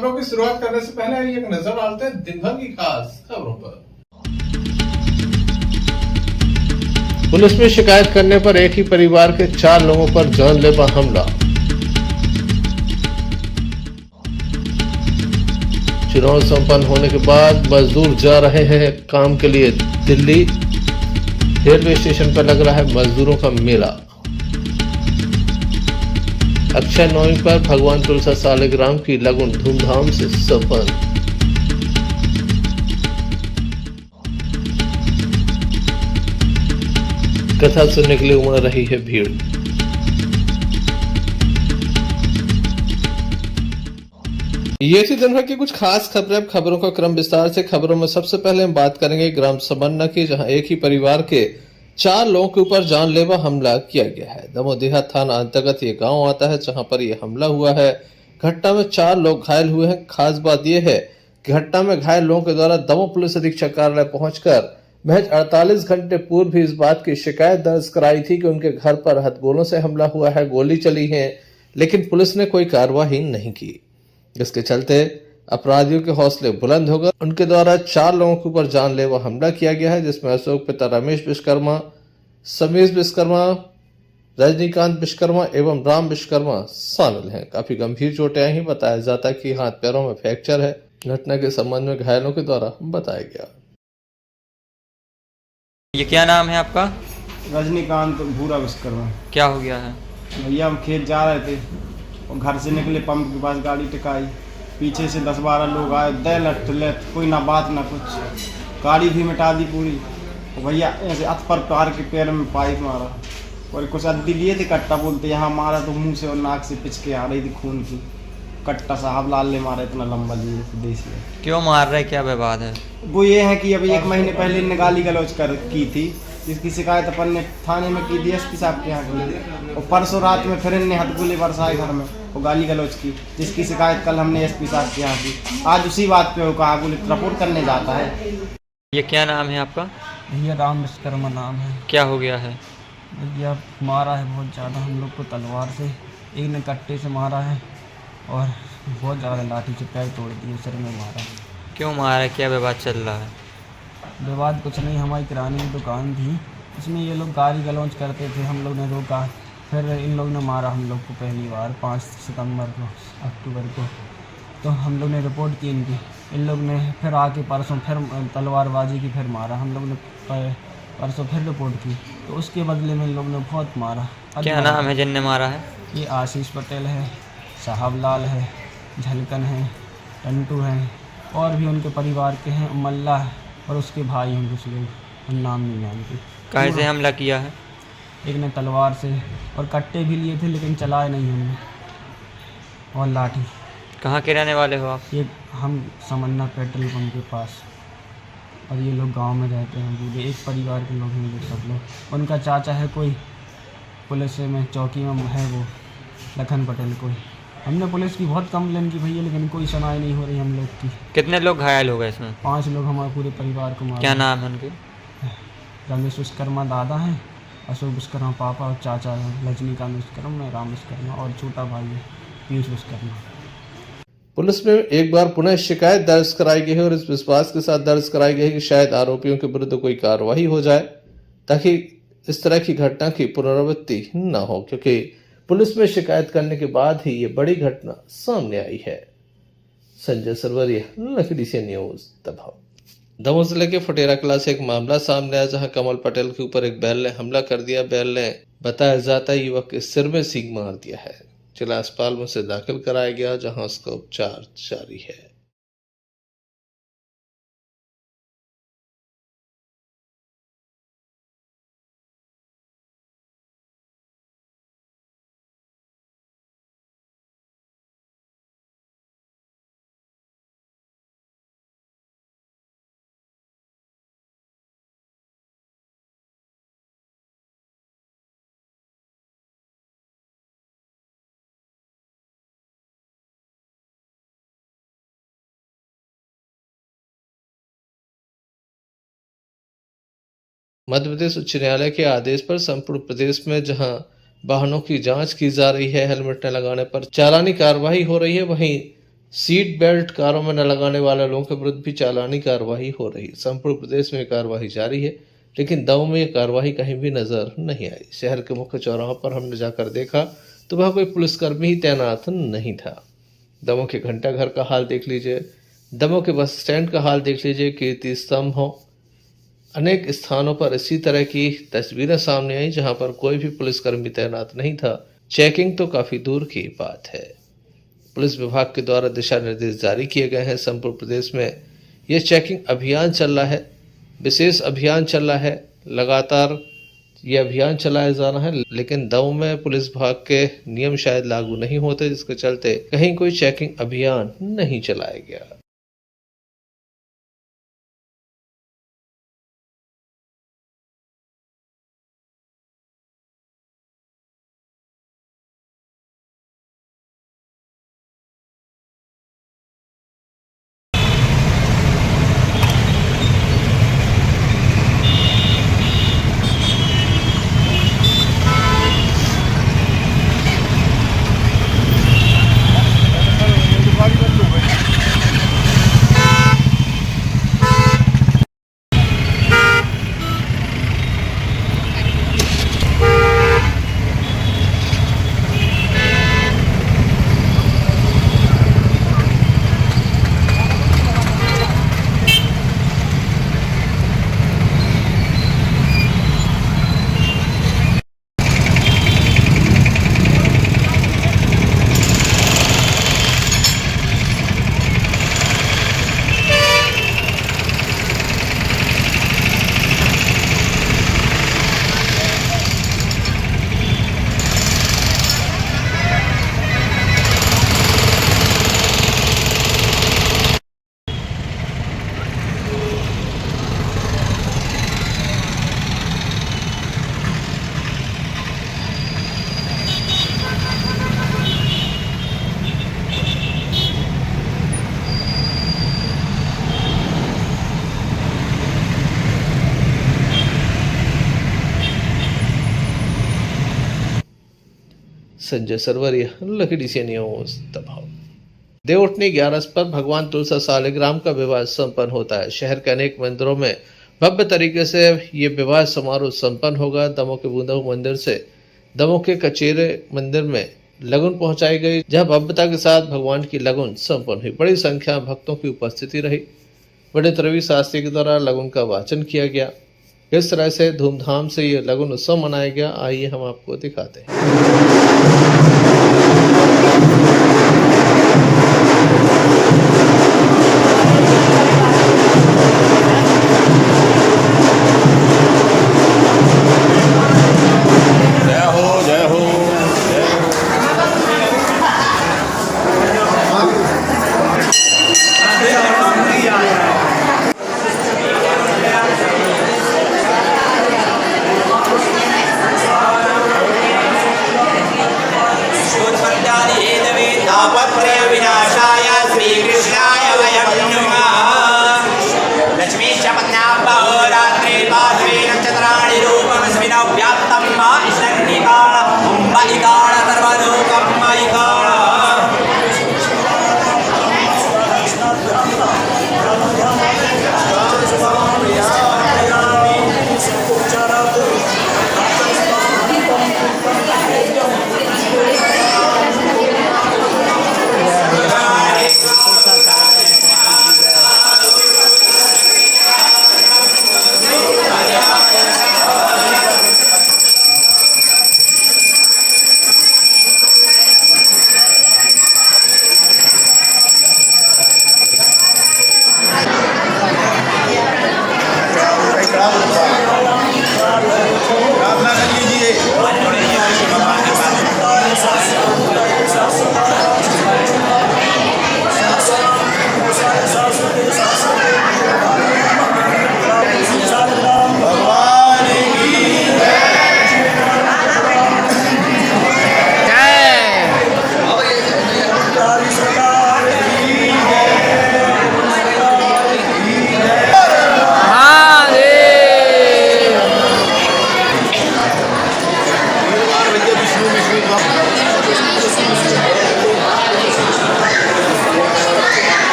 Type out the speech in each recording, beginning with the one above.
खबरों की शुरुआत करने से पहले एक नजर डालते हैं दिन भर की खास खबरों पर। पुलिस में शिकायत करने पर एक ही परिवार के 4 लोगों पर जानलेवा हमला। चुनाव संपन्न होने के बाद मजदूर जा रहे हैं काम के लिए दिल्ली। रेलवे स्टेशन पर लग रहा है मजदूरों का मेला। अक्षय नवमी पर भगवान तुलसा सालिग्राम की लगन धूमधाम से संपन्न। कथा सुनने के लिए उमड़ रही है भीड़। ये थी दिन भर की कुछ खास खबरें। अब खबरों का क्रम विस्तार से। खबरों में सबसे पहले हम बात करेंगे ग्राम समन्ना की, जहां एक ही परिवार के 4 लोगों के ऊपर जानलेवा हमला किया गया है। दमोह थाना अंतर्गत ये गांव आता है जहां पर यह हमला हुआ है। घटना में 4 लोग घायल हुए हैं। खास बात यह है कि घटना में घायल लोगों के द्वारा दमोह पुलिस अधीक्षक कार्यालय पहुंचकर महज 48 घंटे पूर्व भी इस बात की शिकायत दर्ज कराई थी कि उनके घर पर हथगोलों से हमला हुआ है, गोली चली है, लेकिन पुलिस ने कोई कार्रवाई नहीं की। इसके चलते अपराधियों के हौसले बुलंद हो गए। उनके द्वारा 4 लोगों के ऊपर जानलेवा हमला किया गया है, जिसमें अशोक पिता रमेश विश्वकर्मा, समीर विश्वकर्मा, रजनीकांत विश्वकर्मा एवं राम विश्वकर्मा शामिल हैं। काफी गंभीर चोटें आई हैं। बताया जाता है कि हाथ पैरों में फ्रैक्चर है। घटना के संबंध में घायलों के द्वारा बताया गया। ये क्या नाम है आपका? रजनीकांत भूरा विश्वकर्मा। क्या हो गया है? भैया हम खेत जा रहे थे और घर से निकले, पंप के पास गाड़ी टिकाई, पीछे से 10-12 लोग आए, दे लट कोई ना बात ना कुछ, गाड़ी भी मिटा दी पूरी। और भैया ऐसे हथ पर पार के पैर में पाइप मारा और कुछ अद्दी लिए थे कट्टा, बोलते यहाँ मारा तो मुंह से और नाक से पिच के आ रही थी खून की। कट्टा साहब लाल ने मारा, इतना लंबा लिए देसी है। क्यों मार रहे, क्या विवाद है? वो ये है कि अभी 1 महीने पहले इनने गाली गलौज की थी, जिसकी शिकायत अपन ने थाने में की थी एसपी साहब के यहाँ की। और परसों रात में फिर इनने हथगोले बरसाए घर में और गाली गलौज की, जिसकी शिकायत कल हमने एसपी साहब के यहाँ की। आज उसी बात पे वो कहा पुलिस रिपोर्ट करने जाता है। ये क्या नाम है आपका? भैया राम विश्वकर्मा नाम है। क्या हो गया है? भैया मारा है बहुत ज़्यादा हम लोग को तलवार से, एक ने कट्टे से मारा है और बहुत ज़्यादा लाठी से पैर तोड़ दिए, सिर में मारा। क्यों मारा है, क्या विवाद चल रहा है? विवाद कुछ नहीं, हमारी किराने की दुकान थी, उसमें ये लोग गाली गलौज करते थे, हम लोग ने रोका, फिर इन लोग ने मारा हम लोग को पहली बार 5 सितंबर को, अक्टूबर को। तो हम लोग ने रिपोर्ट की इनकी, इन लोग ने फिर आके परसों फिर तलवारबाजी की, फिर मारा। हम लोग ने परसों फिर रिपोर्ट की, तो उसके बदले में इन लोग ने बहुत मारा। क्या नाम है जिनने मारा है? ये आशीष पटेल है, साहब लाल है, झलकन है, टंटू हैं, और भी उनके परिवार के हैं, मल्ला है, और उसके भाई हैं कुछ लोग, हम नाम नहीं जानते। कैसे से हमला किया है? एक ने तलवार से, और कट्टे भी लिए थे लेकिन चलाए नहीं हमने, और लाठी। कहाँ के रहने वाले हो आप? ये हम समन्ना पेट्रोल पंप के पास, और ये लोग गांव में रहते हैं पूरे, एक परिवार के लोग हैं ये सब लोग। उनका चाचा है कोई पुलिस में चौकी में है, वो लखन पटेल कोई। हमने पुलिस की बहुत कंप्लेन की भैया, लेकिन कोई सुनाई नहीं हो रही हम लोग की। कितने लोग घायल हो गए इसमें? 5 लोग हमारे पूरे परिवार को मारे। क्या नाम है उनके? रमेश विश्वकर्मा दादा हैं, अशोक विश्वकर्मा पापा और चाचा हैं, रजनीकांत विश्वकर्मा, राम विश्वकर्मा, और छोटा भाई है पीयूष विश्वकर्मा। पुलिस में एक बार पुनः शिकायत दर्ज कराई गई है और इस विश्वास के साथ दर्ज कराई गई है कि शायद आरोपियों के विरुद्ध कोई कार्रवाई हो जाए, ताकि इस तरह की घटना की पुनरावृत्ति न हो, क्योंकि पुलिस में शिकायत करने के बाद ही ये बड़ी घटना सामने आई है। संजय सरवरिया, लखड़ी से न्यूज दमोह। दमोह जिले के फुटेरा कला से एक मामला सामने आया, जहां कमल पटेल के ऊपर एक बैल ने हमला कर दिया। बैल ने बताया जाता है युवक के सिर में सींग मार दिया है। जिला अस्पताल में उसे दाखिल कराया गया, जहां उसका उपचार जारी है। मध्य प्रदेश उच्च न्यायालय के आदेश पर संपूर्ण प्रदेश में जहां वाहनों की जांच की जा रही है, हेलमेट न लगाने पर चालानी कार्रवाई हो रही है, वहीं सीट बेल्ट कारों में न लगाने वाले लोगों के विरुद्ध भी चालानी कार्रवाई हो रही। संपूर्ण प्रदेश में कार्रवाई जारी है, लेकिन दमोह में यह कार्रवाई कहीं भी नजर नहीं आई। शहर के मुख्य चौराहों पर हमने जाकर देखा तो वह कोई पुलिसकर्मी ही तैनात नहीं था। दमोह के घंटाघर का हाल देख लीजिए, दमोह के बस स्टैंड का हाल देख लीजिए, कीर्ति स्तंभ हो, अनेक स्थानों पर इसी तरह की तस्वीरें सामने आई जहां पर कोई भी पुलिसकर्मी तैनात नहीं था। चेकिंग तो काफी दूर की बात है। पुलिस विभाग के द्वारा दिशा निर्देश जारी किए गए हैं। संपूर्ण प्रदेश में यह चेकिंग अभियान चल रहा है, विशेष अभियान चल रहा है, लगातार यह अभियान चलाया जा रहा है, लेकिन दमोह में पुलिस विभाग के नियम शायद लागू नहीं होते, जिसके चलते कहीं कोई चेकिंग अभियान नहीं चलाया गया। संजय सरवरिया, लकड़ी से न्यूज दबाव। देवउठनी 11 पर भगवान तुलसा सालिग्राम का विवाह संपन्न होता है। शहर के अनेक मंदिरों में भव्य तरीके से ये विवाह समारोह संपन्न होगा। दमोह के बूंदा मंदिर से दमोह के कचेरे मंदिर में लगन पहुंचाई गई, जहां भव्यता के साथ भगवान की लगन संपन्न हुई। बड़ी संख्या में भक्तों की उपस्थिति रही। पंडित रवि शास्त्री के द्वारा लगन का वाचन किया गया। किस तरह से धूमधाम से ये लगन उत्सव मनाया गया, आइए हम आपको दिखाते हैं।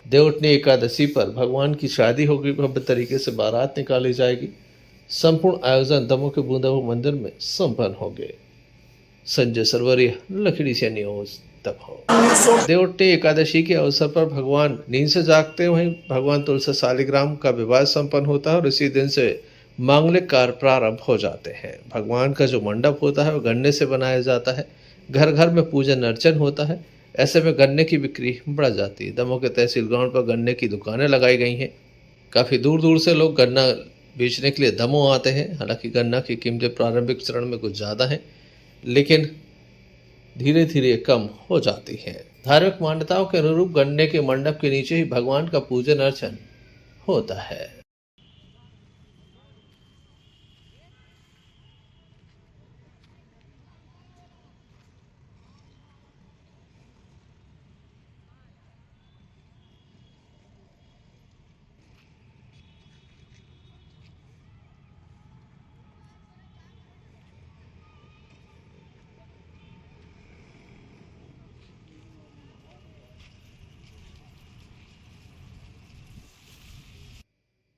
देवउठनी एकादशी पर भगवान की शादी होगी, भव्य तरीके से बारात निकाली जाएगी। संपूर्ण आयोजन दमोह के बूंदापुर मंदिर में संपन्न होंगे। संजय सरवरिया, लखड़ी से न्यूज दमोह। देवउठनी एकादशी के अवसर पर भगवान नींद से जागते हैं, वहीं भगवान तुलसी शालिग्राम का विवाह संपन्न होता है और इसी दिन से मांगलिक कार्य प्रारंभ हो जाते हैं। भगवान का जो मंडप होता है वो गन्ने से बनाया जाता है। घर घर में पूजन अर्चन होता है। ऐसे में गन्ने की बिक्री बढ़ जाती है। दमोह के तहसील ग्राउंड पर गन्ने की दुकानें लगाई गई हैं। काफ़ी दूर दूर से लोग गन्ना बेचने के लिए दमोह आते हैं। हालांकि गन्ना की कीमतें प्रारंभिक चरण में कुछ ज़्यादा हैं, लेकिन धीरे धीरे कम हो जाती हैं। धार्मिक मान्यताओं के अनुरूप गन्ने के मंडप के नीचे ही भगवान का पूजन अर्चन होता है।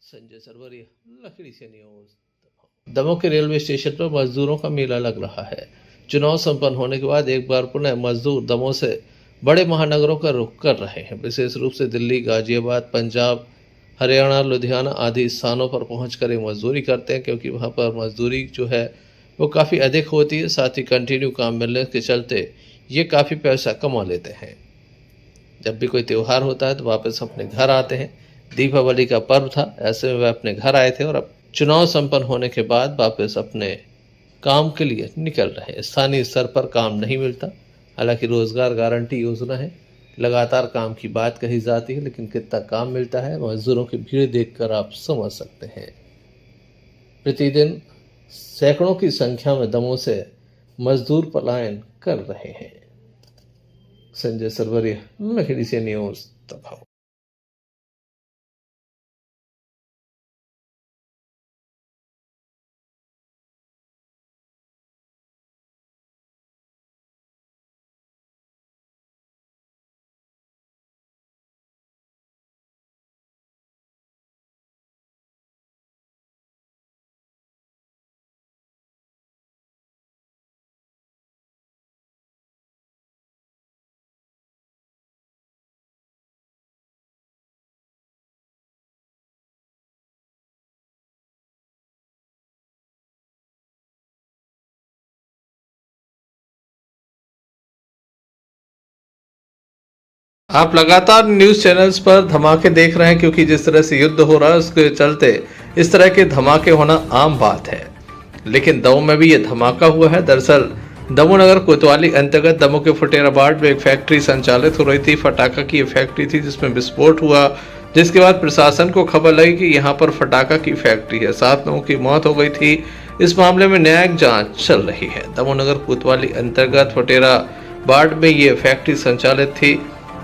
संजय सरवरिया, लखड़ी से न्यूज। दमोह के रेलवे स्टेशन पर मजदूरों का मेला लग रहा है। चुनाव संपन्न होने के बाद एक बार पुनः मजदूर दमोह से बड़े महानगरों का रुख कर रहे हैं। विशेष रूप से दिल्ली, गाजियाबाद, पंजाब, हरियाणा, लुधियाना आदि स्थानों पर पहुंचकर मजदूरी करते हैं, क्योंकि वहां पर मजदूरी जो है वो काफ़ी अधिक होती है। साथ ही कंटिन्यू काम मिलने के चलते ये काफ़ी पैसा कमा लेते हैं। जब भी कोई त्यौहार होता है तो वापस अपने घर आते हैं। दीपावली का पर्व था, ऐसे में वे अपने घर आए थे और अब चुनाव संपन्न होने के बाद वापस अपने काम के लिए निकल रहे हैं। स्थानीय स्तर पर काम नहीं मिलता। हालांकि रोजगार गारंटी योजना है, लगातार काम की बात कही जाती है, लेकिन कितना काम मिलता है मजदूरों की भीड़ देखकर आप समझ सकते हैं। प्रतिदिन सैकड़ों की संख्या में दमोह से मजदूर पलायन कर रहे हैं। संजय सरवरिया, लखड़ी से न्यूज दमोह। आप लगातार न्यूज चैनल्स पर धमाके देख रहे हैं, क्योंकि जिस तरह से युद्ध हो रहा है उसके चलते इस तरह के धमाके होना आम बात है। लेकिन दमोह में भी ये धमाका हुआ है। दरअसल दमोह नगर कोतवाली अंतर्गत दमोह के फुटेराबाद में एक फैक्ट्री संचालित हो रही थी। फटाखा की ये फैक्ट्री थी जिसमें विस्फोट हुआ, जिसके बाद प्रशासन को खबर लगी कि यहाँ पर फटाखा की फैक्ट्री है। 7 लोगों की मौत हो गई थी। इस मामले में न्यायिक जांच चल रही है। दमोह नगर कोतवाली अंतर्गत फुटेराबाद में ये फैक्ट्री संचालित थी।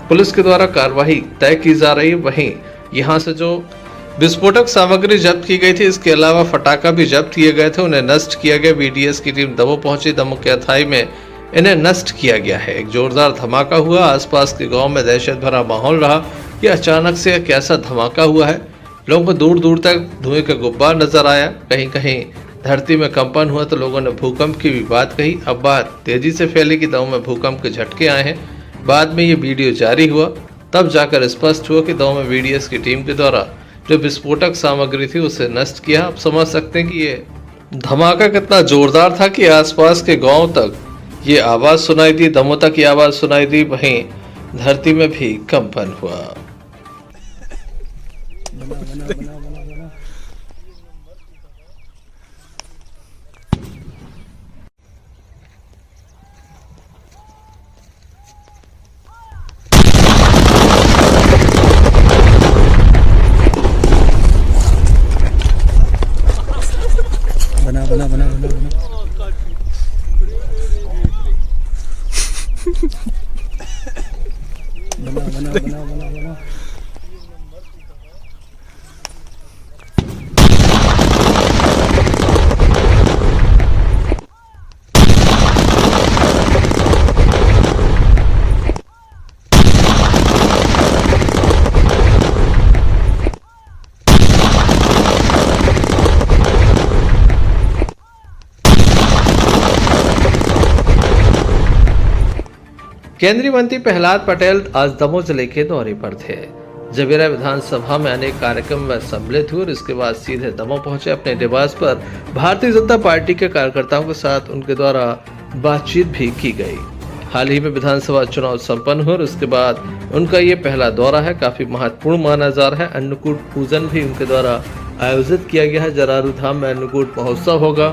पुलिस के द्वारा कार्रवाई तय की जा रही है। वहीं यहाँ से जो विस्फोटक सामग्री जब्त की गई थी, इसके अलावा फटाखा भी जब्त किए गए थे, उन्हें नष्ट किया गया। बीडीएस की टीम दमोह पहुंची। दमोह के अथाई में इन्हें नष्ट किया गया है। एक जोरदार धमाका हुआ। आसपास के गांव में दहशत भरा माहौल रहा कि अचानक से कैसा धमाका हुआ है। लोगों को दूर दूर तक धुएं का गुब्बार नजर आया। कहीं कहीं धरती में कंपन हुआ तो लोगों ने भूकंप की भी बात कही। अब बात तेजी से फैली कि दमोह में भूकंप के झटके आए हैं। बाद में ये वीडियो जारी हुआ, तब जाकर स्पष्ट हुआ कि दमोह में बीडीएस की टीम के द्वारा जो विस्फोटक सामग्री थी उसे नष्ट किया। आप समझ सकते हैं कि ये धमाका कितना जोरदार था कि आसपास के गांव तक ये आवाज सुनाई दी, दमोह तक ये आवाज सुनाई दी। वहीं धरती में भी कंपन हुआ। बना केंद्रीय मंत्री प्रहलाद पटेल आज दमोह जिले के दौरे पर थे। जवेरा विधानसभा में अनेक कार्यक्रम में सम्मिलित हुए और इसके बाद सीधे दमोह पहुंचे। अपने निवास पर भारतीय जनता पार्टी के कार्यकर्ताओं के साथ उनके द्वारा बातचीत भी की गई। हाल ही में विधानसभा चुनाव संपन्न हुए और उसके बाद उनका ये पहला दौरा है। काफी महत्वपूर्ण माना जा रहा है। अन्नकूट पूजन भी उनके द्वारा आयोजित किया गया है। जरारू धाम में अन्नकूट महोत्सव होगा।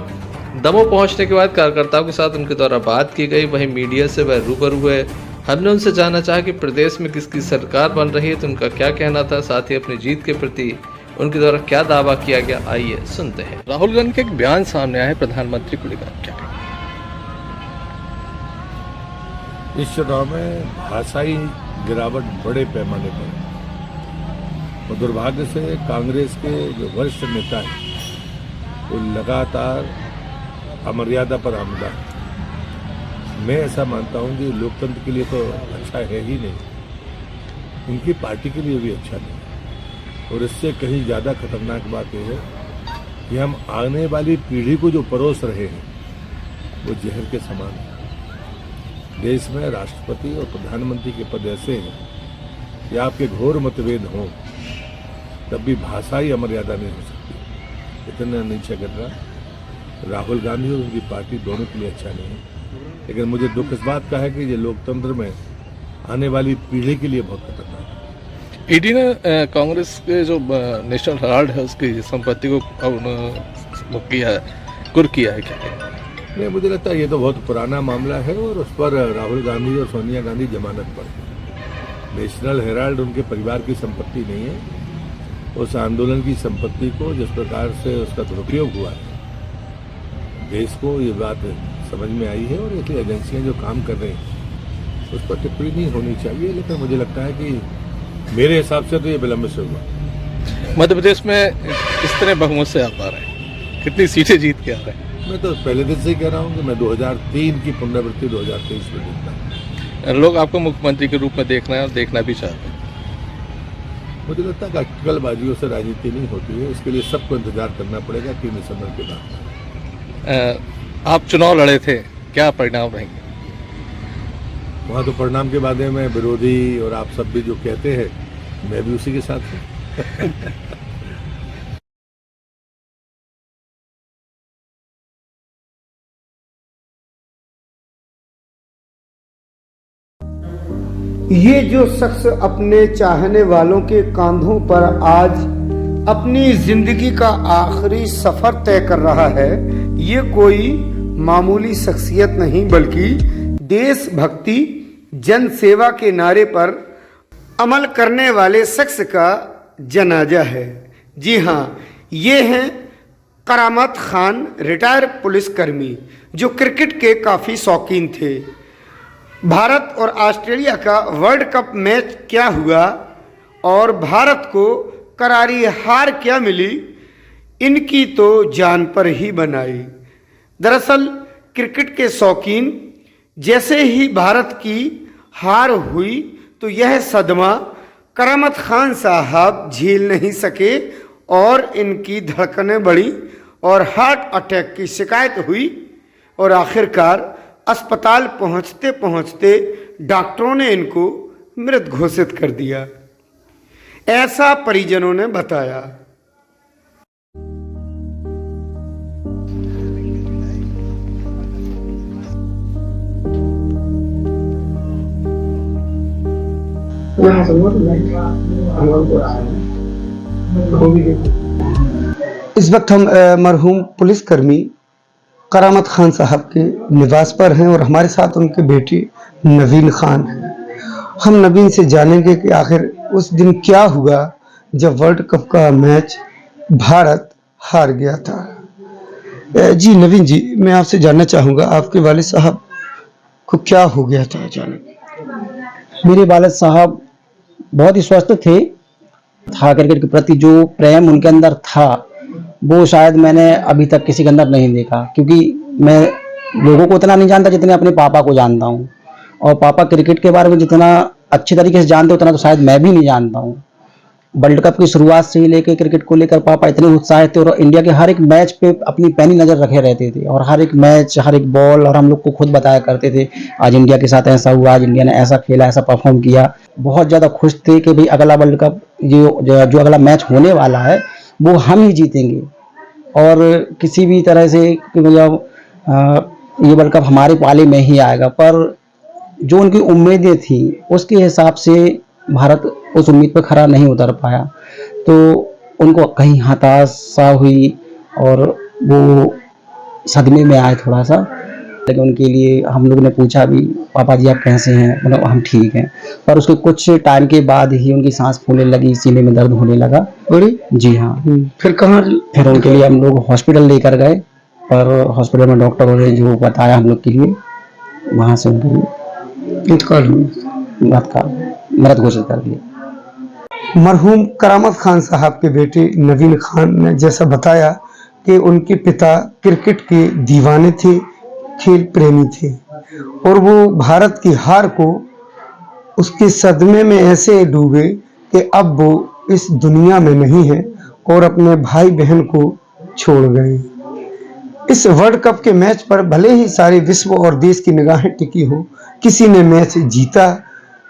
दमोह पहुंचने के बाद कार्यकर्ताओं के साथ उनके द्वारा बात की गई। वहीं मीडिया से वह रूबरू हुए। हमने उनसे जानना चाहा कि प्रदेश में किसकी सरकार बन रही है तो उनका क्या कहना था, साथ ही अपनी जीत के प्रति उनके द्वारा क्या दावा किया गया, आइए सुनते हैं। राहुल गांधी का एक बयान सामने आया है प्रधानमंत्री को लेकर, क्या कहेंगे? इस चुनाव में भाषाई गिरावट बड़े पैमाने पर और दुर्भाग्य से कांग्रेस के जो वरिष्ठ नेता हैं वो लगातार अमर्यादा पर आमदा। मैं ऐसा मानता हूं कि लोकतंत्र के लिए तो अच्छा है ही नहीं, उनकी पार्टी के लिए भी अच्छा नहीं। और इससे कहीं ज़्यादा खतरनाक बात यह है कि हम आने वाली पीढ़ी को जो परोस रहे हैं वो जहर के समान है। देश में राष्ट्रपति और प्रधानमंत्री के पद ऐसे हैं कि आपके घोर मतभेद हों तब भी भाषाई अमर्यादा नहीं हो सकती। इतना नीचा गिरना राहुल गांधी और उनकी पार्टी दोनों के लिए अच्छा नहीं है। लेकिन मुझे दुख इस बात का है कि ये लोकतंत्र में आने वाली पीढ़ी के लिए बहुत खतरनाक है। ईडी ने कांग्रेस के जो नेशनल हेराल्ड है उसकी संपत्ति को वो किया है, कुर्क किया है, क्या है? नहीं, मुझे लगता है ये तो बहुत पुराना मामला है और उस पर राहुल गांधी और सोनिया गांधी जमानत पर। नेशनल हेराल्ड उनके परिवार की संपत्ति नहीं है। उस आंदोलन की संपत्ति को जिस प्रकार से उसका दुरुपयोग हुआ है, देश को ये बात समझ में आई है और ऐसी एजेंसियां जो काम कर रही हैं उस पर टिप्पणी नहीं होनी चाहिए। लेकिन मुझे लगता है कि मेरे हिसाब से तो ये विलंब से हुआ। मध्य प्रदेश में इस तरह बहुमत से आ पा रहे हैं, कितनी सीटें जीत के आ रहे हैं? मैं तो पहले दिन से ही कह रहा हूँ कि मैं 2003 की पुनरावृत्ति 2023 में देखता हूँ। लोग आपको मुख्यमंत्री के रूप में देखना है और देखना भी चाहते हैं। मुझे लगता है कि अटकलबाजियों से राजनीति नहीं होती है। इसके लिए सबको इंतजार करना पड़ेगा 3 दिसंबर के बाद। आप चुनाव लड़े थे, क्या परिणाम रहेंगे? वहाँ तो परिणाम के बारे में विरोधी और आप सब भी जो कहते हैं मैं भी उसी के साथ हूँ। ये जो शख्स अपने चाहने वालों के कांधों पर आज अपनी जिंदगी का आखिरी सफर तय कर रहा है, ये कोई मामूली शख्सियत नहीं बल्कि देशभक्ति जन सेवा के नारे पर अमल करने वाले शख्स का जनाजा है। जी हाँ, ये हैं करामत खान, रिटायर पुलिसकर्मी जो क्रिकेट के काफ़ी शौकीन थे। भारत और ऑस्ट्रेलिया का वर्ल्ड कप मैच क्या हुआ और भारत को करारी हार क्या मिली, इनकी तो जान पर ही बनाई। दरअसल क्रिकेट के शौकीन जैसे ही भारत की हार हुई तो यह सदमा करामत खान साहब झेल नहीं सके और इनकी धड़कनें बढ़ी और हार्ट अटैक की शिकायत हुई और आखिरकार अस्पताल पहुंचते पहुंचते डॉक्टरों ने इनको मृत घोषित कर दिया, ऐसा परिजनों ने बताया। इस वक्त हम मरहूम पुलिसकर्मी करामत खान साहब के निवास पर हैं और हमारे साथ उनके बेटी नवीन खान हैं। हम नवीन से जानेंगे कि आखिर उस दिन क्या हुआ जब वर्ल्ड कप का मैच भारत हार गया था। जी नवीन जी, मैं आपसे जानना चाहूँगा आपके वालिद साहब को क्या हो गया था अचानक? मेरे वालिद साहब बहुत ही स्वस्थ थे। क्रिकेट के प्रति जो प्रेम उनके अंदर था वो शायद मैंने अभी तक किसी के अंदर नहीं देखा, क्योंकि मैं लोगों को उतना नहीं जानता जितने अपने पापा को जानता हूँ। और पापा क्रिकेट के बारे में जितना अच्छे तरीके से जानते उतना तो शायद मैं भी नहीं जानता हूँ। वर्ल्ड कप की शुरुआत से ही लेकर क्रिकेट को लेकर पापा इतने उत्साहित थे और इंडिया के हर एक मैच पे अपनी पैनी नज़र रखे रहते थे और हर एक मैच, हर एक बॉल, और हम लोग को खुद बताया करते थे आज इंडिया के साथ ऐसा हुआ, आज इंडिया ने ऐसा खेला, ऐसा परफॉर्म किया। बहुत ज़्यादा खुश थे कि भाई अगला वर्ल्ड कप जो अगला मैच होने वाला है वो हम ही जीतेंगे और किसी भी तरह से मतलब ये वर्ल्ड कप हमारे पाले में ही आएगा। पर जो उनकी उम्मीदें थी उसके हिसाब से भारत उस उम्मीद पर खरा नहीं उतर पाया, तो उनको कहीं हताशा हुई और वो सदमे में आए थोड़ा सा। लेकिन उनके लिए हम लोगों ने पूछा भी, पापा जी आप कैसे हैं? मतलब हम ठीक हैं। पर उसके कुछ टाइम के बाद ही उनकी सांस फूलने लगी, सीने में दर्द होने लगा। जी हाँ। फिर कहाँ? फिर उनके लिए हम लोग हॉस्पिटल लेकर गए, पर हॉस्पिटल में डॉक्टरों ने जो बताया हम लोग के लिए, वहाँ से उनके लिए इंतकाल मृत घोषित कर दिया। मरहूम करामत खान साहब के बेटे नवीन खान ने जैसा बताया कि उनके पिता क्रिकेट के दीवाने थे, खेल प्रेमी थे और वो भारत की हार को उसके सदमे में ऐसे डूबे कि अब वो इस दुनिया में नहीं है और अपने भाई बहन को छोड़ गए। इस वर्ल्ड कप के मैच पर भले ही सारे विश्व और देश की निगाहें टिकी हो, किसी ने मैच जीता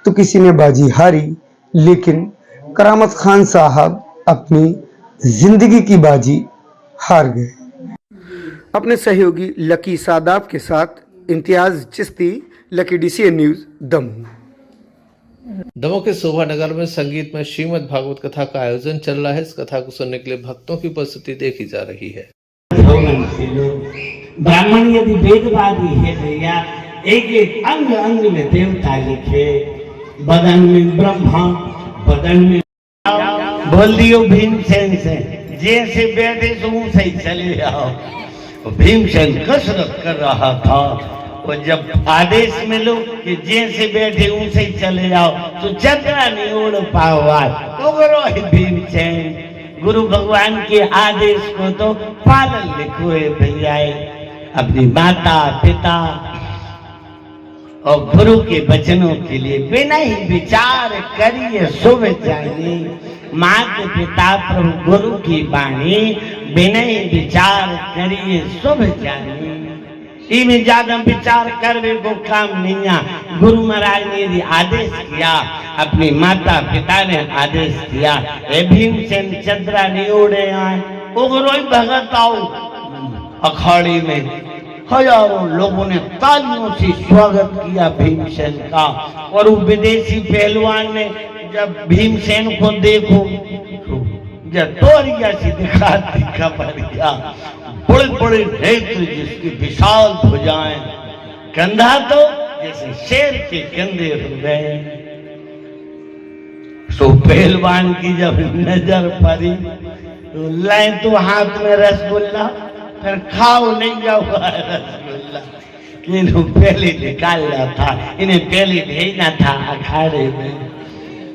तो किसी ने बाजी हारी, लेकिन करामत खान साहब अपनी जिंदगी की बाजी हार गए। अपने सहयोगी लकी सादाब के साथ Imtiaz Chishti, lucky DCN news, Damoh. Damoh के शोभा नगर में संगीत में श्रीमद् भागवत कथा का आयोजन चल रहा है। इस कथा को सुनने के लिए भक्तों की उपस्थिति देखी जा रही है। ब्राह्मण यदि वेदवादी है भैया, एक एक अंग अंग में देवता लिखे, बदन में ब्रह्मा, बदन में बोल दियो भीमसेन से, जैसे बैठे सो सही चले आओ। भीमसेन कसरत कर रहा था और जब आदेश मिलो कि जैसे बैठे ऊंचे ही चले जाओ तो चंद्रा नहीं उड़ पाओ। भीमसेन गुरु भगवान के आदेश को तो पालन लिखो भैया। अपनी माता पिता और गुरु के वचनों के लिए बिना ही विचार करिए शुभ जानी। माता पिता प्रभु गुरु की वाणी बिना ही विचार करिए शुभ जानी। इनमें ज्यादा विचार करने को काम नहीं है। गुरु महाराज ने यदि आदेश किया, अपनी माता पिता ने आदेश किया, भीमसेन चंद्रा नहीं उड़े आए, उग्रोई भगत आओ। अखाड़े में हजारों लोगों ने तालियों से स्वागत किया भीमसेन का। और वो विदेशी पहलवान ने जब भीमसेन को देखो जब तोरिया से दिखाती खबरिया, बड़े बड़े नेत्र जिसकी विशाल भुजाएं, कंधा तो जैसे शेर के कंधे हो गए। सो पहलवान की जब नजर पड़ी तो लाए तो हाथ में रसगुल्ला, फिर खाओ नहीं जाऊंगा रसगुल्ला, इन्हें पहले निकालना था, इन्हें पहले भेजना था अखाड़े में।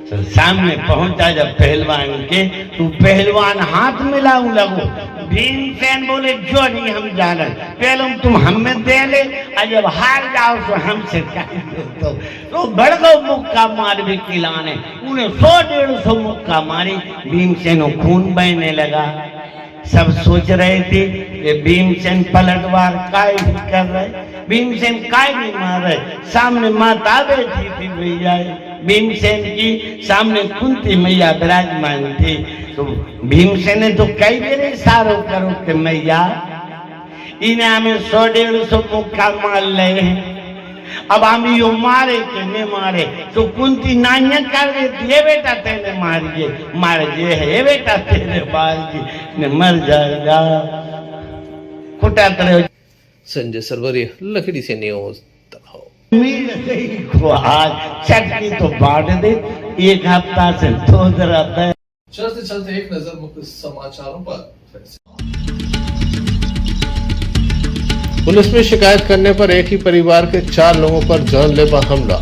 तो सामने पहुंचा जब पहलवान के, तो पहलवान हाथ मिलाऊ लगो। भीमसेन बोले जो नहीं हम जाना, पहले तुम हमें दे ले, और जब हार जाओ तो हमसे तो बढ़ गो मुक्का मार भी किलाने। उन्हें 100-150 मुक्का मारी, भीमसेन को खून बहने लगा। सब सोच रहे थे कि भीमसेन पलटवार काय कर रहे, भीमसेन काय नहीं मार रहे। सामने माता बैठी थी भैया, भीमसेन की सामने कुंती मैया विराजमान थी। तो भीमसेन ने तो कई बार इशारा करो कि मैया इन्हें हमें 100-150 मुक्का मार ले, अब हम यो मारे के नहीं मारे। तो कुंती नान्या कर देती है, बेटा तेरे मारिए, मार जे है बेटा तेरे मारिए, मर जाएगा खुटा तरह। Sanjay Sarwaria, Lucky DCN news, Damoh. को आज चटनी तो बांट दे, एक हफ्ता से धोध रहता है। चलते चलते एक नजर मुख्य समाचारों पर। पुलिस में शिकायत करने पर एक ही परिवार के 4 लोगों पर जानलेवा हमला।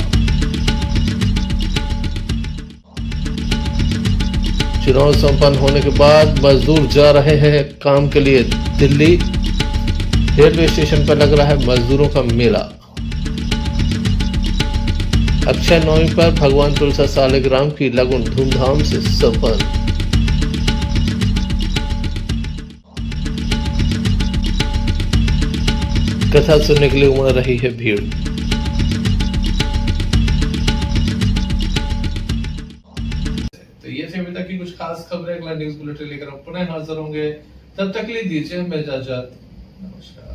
चुनाव संपन्न होने के बाद मजदूर जा रहे हैं काम के लिए दिल्ली। रेलवे स्टेशन पर लग रहा है मजदूरों का मेला। अक्षय नवमी पर भगवान तुलसा सालिग्राम की लगन धूमधाम से संपन्न। कथा सुनने के लिए उमड़ रही है भीड़। तो ये थे अभी तक की कुछ खास खबरें। अगला न्यूज बुलेटिन लेकर हम पुनः हाजिर होंगे, तब तक के लिए दीजिए हमें इजाजत। नमस्कार।